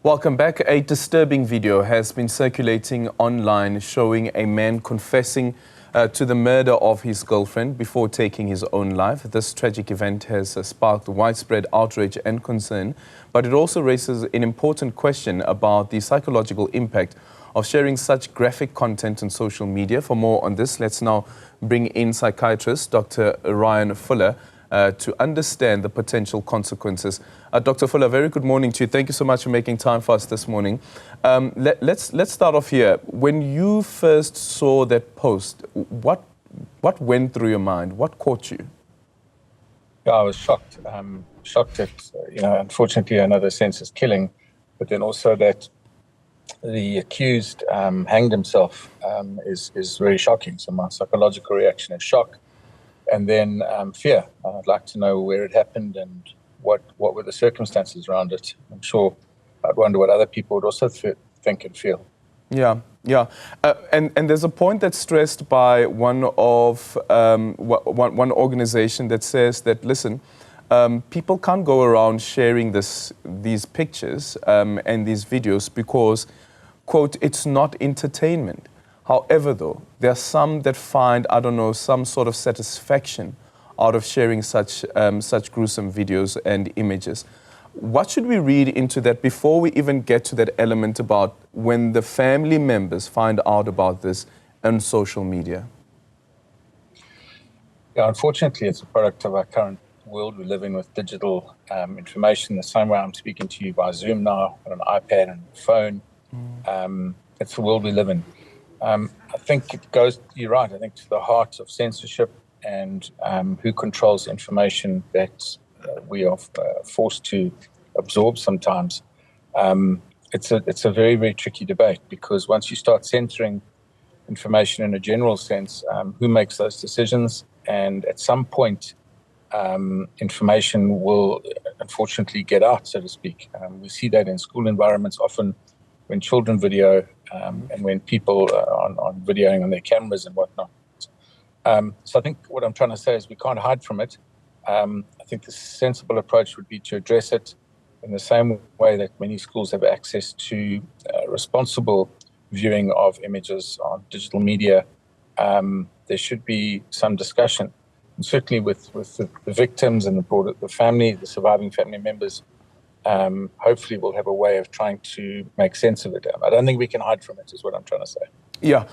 Welcome back. A disturbing video has been circulating online showing a man confessing to the murder of his girlfriend before taking his own life. This tragic event has sparked widespread outrage and concern, but it also raises an important question about the psychological impact of sharing such graphic content on social media. For more on this, let's now bring in psychiatrist Dr. Ryan Fuller to understand the potential consequences. Dr. Fuller, very good morning to you. Thank you so much for making time for us this morning. Let's start off here. When you first saw that post, what went through your mind? What caught you? Yeah, I was shocked. Shocked at, unfortunately another senseless killing, but then also that the accused hanged himself is very shocking. So my psychological reaction is shock. And then fear. I'd like to know where it happened and what were the circumstances around it. I'm sure I'd wonder what other people would also think and feel. Yeah. And there's a point that's stressed by one organization that says that, listen, people can't go around sharing these pictures and these videos because, quote, it's not entertainment. However, though, there are some that find, some sort of satisfaction out of sharing such gruesome videos and images. What should we read into that before we even get to that element about when the family members find out about this on social media? Yeah, unfortunately, it's a product of our current world we live in with digital information. The same way I'm speaking to you by Zoom now, on an iPad and a phone. It's the world we live in. I think it goes, you're right, I think to the heart of censorship and who controls information that we are forced to absorb sometimes. It's a very, very tricky debate because once you start censoring information in a general sense, who makes those decisions? And at some point, information will unfortunately get out, so to speak. We see that in school environments often when children video and when people are on videoing on their cameras and whatnot. So I think what I'm trying to say is we can't hide from it. I think the sensible approach would be to address it in the same way that many schools have access to responsible viewing of images on digital media. There should be some discussion, and certainly with the victims and the family, the surviving family members. Hopefully we'll have a way of trying to make sense of it. I don't think we can hide from it, is what I'm trying to say. Yeah,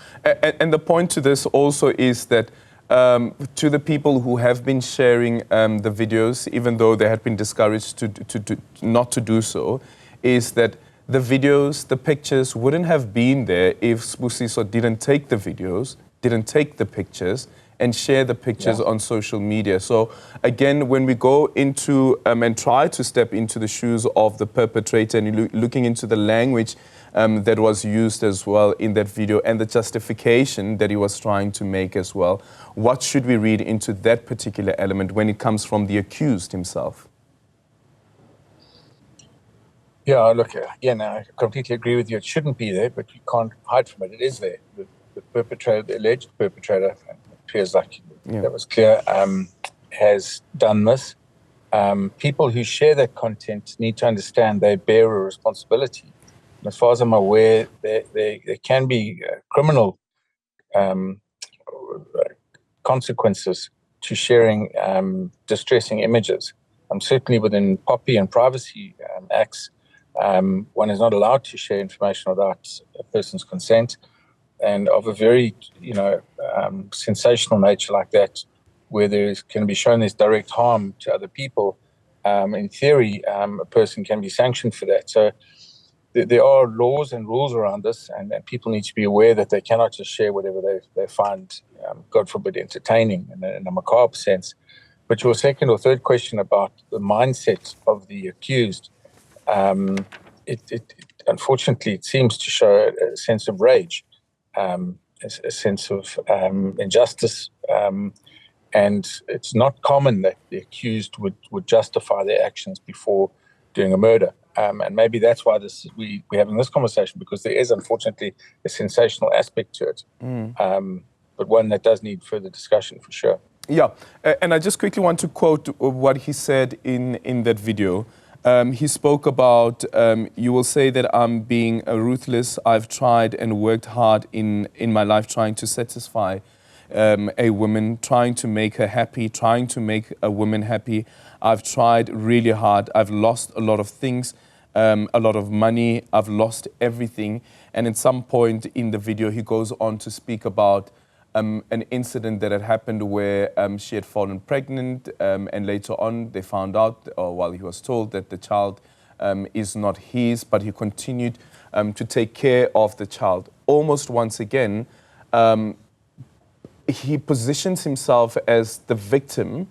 and the point to this also is that to the people who have been sharing the videos, even though they had been discouraged to not to do so, is that the videos, the pictures wouldn't have been there if Sbusiso didn't take the videos, didn't take the pictures, and share the pictures on social media. So again, when we go into and try to step into the shoes of the perpetrator and looking into the language that was used as well in that video and the justification that he was trying to make as well, what should we read into that particular element when it comes from the accused himself? Yeah, look, again, I completely agree with you. It shouldn't be there, but you can't hide from it. It is there. The perpetrator, the alleged perpetrator, appears like that was clear, has done this. People who share that content need to understand they bear a responsibility. And as far as I'm aware, there can be criminal consequences to sharing distressing images. Certainly within POPI and privacy acts, one is not allowed to share information without a person's consent. And of a very, sensational nature like that, where there can be shown there's direct harm to other people, in theory, a person can be sanctioned for that. So there are laws and rules around this, and people need to be aware that they cannot just share whatever they find, God forbid, entertaining in a macabre sense. But your second or third question about the mindset of the accused, unfortunately, it seems to show a sense of rage. A sense of injustice, and it's not common that the accused would justify their actions before doing a murder. And maybe that's why we're having this conversation, because there is unfortunately a sensational aspect to it, but one that does need further discussion for sure. Yeah, and I just quickly want to quote what he said in that video. He spoke about, you will say that I'm being ruthless. I've tried and worked hard in my life trying to satisfy a woman, trying to make her happy, trying to make a woman happy. I've tried really hard. I've lost a lot of things, a lot of money. I've lost everything. And at some point in the video, he goes on to speak about an incident that had happened where she had fallen pregnant, and later on they found out, or while he was told, that the child is not his, but he continued to take care of the child. Almost once again, he positions himself as the victim.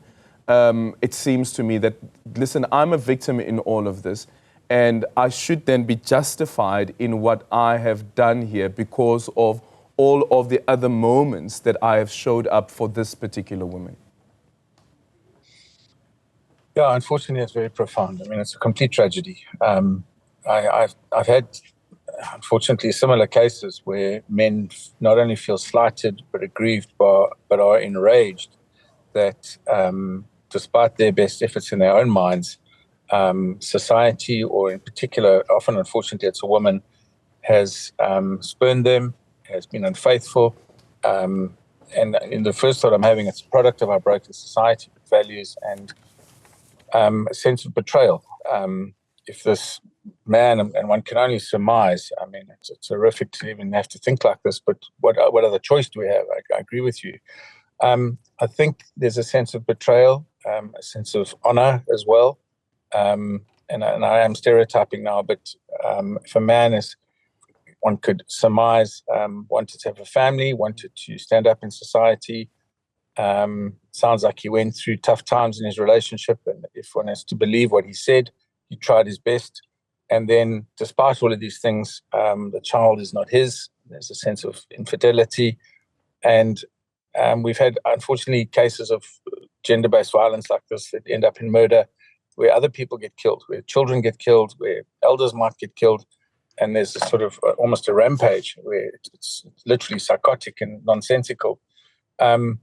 It seems to me that, listen, I'm a victim in all of this, and I should then be justified in what I have done here because of all of the other moments that I have showed up for this particular woman. Yeah, unfortunately, it's very profound. I mean, it's a complete tragedy. I've had, unfortunately, similar cases where men not only feel slighted but aggrieved, but are enraged that, despite their best efforts in their own minds, society, or in particular, often unfortunately, it's a woman, has spurned them, has been unfaithful. And in the first thought I'm having, it's a product of our broken society, values, and a sense of betrayal. If this man, and one can only surmise, I mean, it's horrific to even have to think like this, but what other choice do we have? I agree with you. I think there's a sense of betrayal, a sense of honor as well. And I am stereotyping now, but if a man is, one could surmise, wanted to have a family, wanted to stand up in society. Sounds like he went through tough times in his relationship, and if one has to believe what he said, he tried his best. And then, despite all of these things, the child is not his. There's a sense of infidelity. And we've had, unfortunately, cases of gender-based violence like this that end up in murder, where other people get killed, where children get killed, where elders might get killed. And there's a sort of almost a rampage where it's literally psychotic and nonsensical. One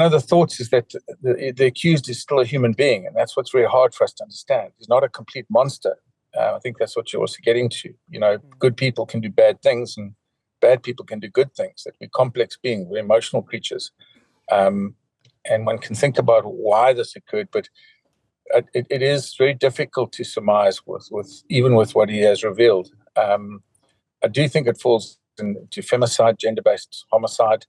of the thoughts is that the accused is still a human being, and that's what's really hard for us to understand. He's not a complete monster. I think that's what you're also getting to. You know, good people can do bad things, and bad people can do good things. That we're complex beings, we're emotional creatures. And one can think about why this occurred, but it is very difficult to surmise even with what he has revealed. I do think it falls into femicide, gender-based homicide,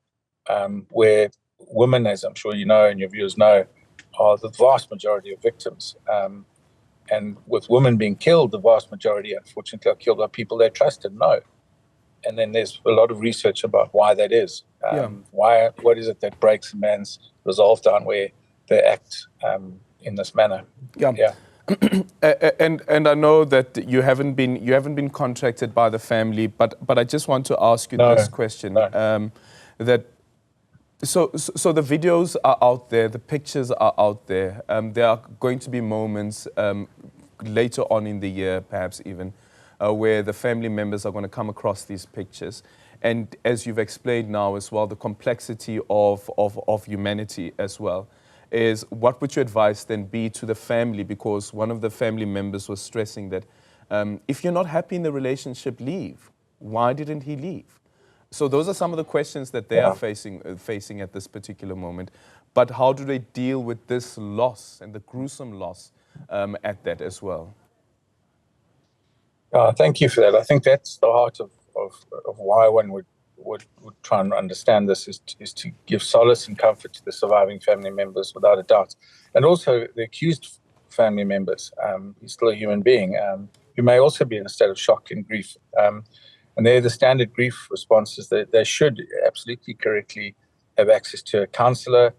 where women, as I'm sure you know and your viewers know, are the vast majority of victims. And with women being killed, the vast majority, unfortunately, are killed by people they trust and know. And then there's a lot of research about why that is. What is it that breaks a man's resolve down where they act in this manner? Yeah. And I know that you haven't been contracted by the family, but I just want to ask you this question. No. So the videos are out there, the pictures are out there. There are going to be moments later on in the year, perhaps even, where the family members are going to come across these pictures. And as you've explained now as well, the complexity of humanity as well, is what would your advice then be to the family? Because one of the family members was stressing that if you're not happy in the relationship, leave. Why didn't he leave? So those are some of the questions that they are facing at this particular moment. But how do they deal with this loss and the gruesome loss at that as well? Thank you for that. I think that's the heart of why one would try and understand this, is to give solace and comfort to the surviving family members, without a doubt. And also the accused family members. He's still a human being who may also be in a state of shock and grief. And they're the standard grief responses. They should absolutely correctly have access to a counsellor,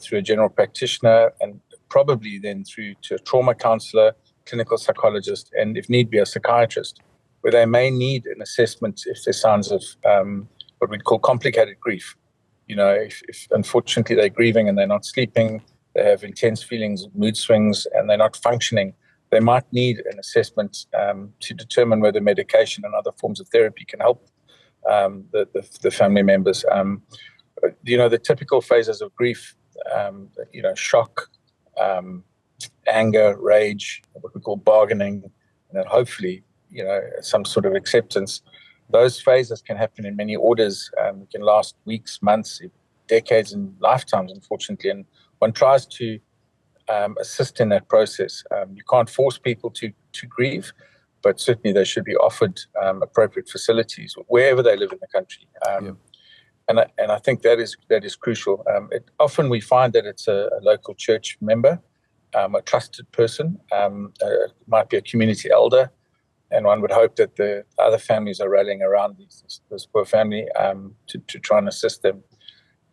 through a general practitioner, and probably then through to a trauma counsellor, clinical psychologist, and if need be, a psychiatrist, where they may need an assessment if there's signs of what we'd call complicated grief. You know, if unfortunately they're grieving and they're not sleeping, they have intense feelings, mood swings, and they're not functioning, they might need an assessment to determine whether medication and other forms of therapy can help the family members. You know, the typical phases of grief, you know, shock, anger, rage, what we call bargaining, and then hopefully, some sort of acceptance. Those phases can happen in many orders. It can last weeks, months, decades, and lifetimes, unfortunately. And one tries to assist in that process. You can't force people to grieve, but certainly they should be offered appropriate facilities wherever they live in the country. And I think that is crucial. Often we find that it's a local church member, a trusted person, might be a community elder, and one would hope that the other families are rallying around this poor family to try and assist them.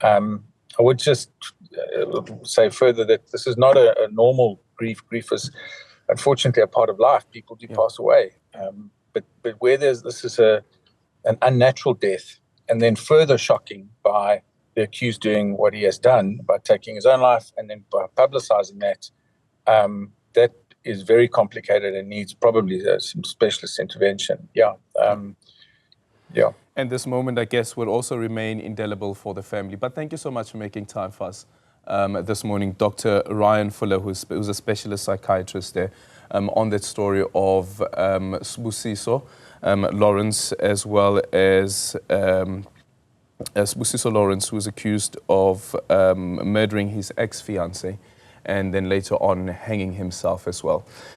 I would just say further that this is not a normal grief. Grief is unfortunately a part of life. People do pass away. But where this is an unnatural death, and then further shocking by the accused doing what he has done by taking his own life, and then by publicizing that, that is very complicated and needs probably some specialist intervention. And this moment, I guess, will also remain indelible for the family. But thank you so much for making time for us this morning, Dr. Ryan Fuller, who's a specialist psychiatrist there, on that story of Sibusiso Lawrence, as well as Sibusiso Lawrence, who was accused of murdering his ex-fiancée and then later on hanging himself as well.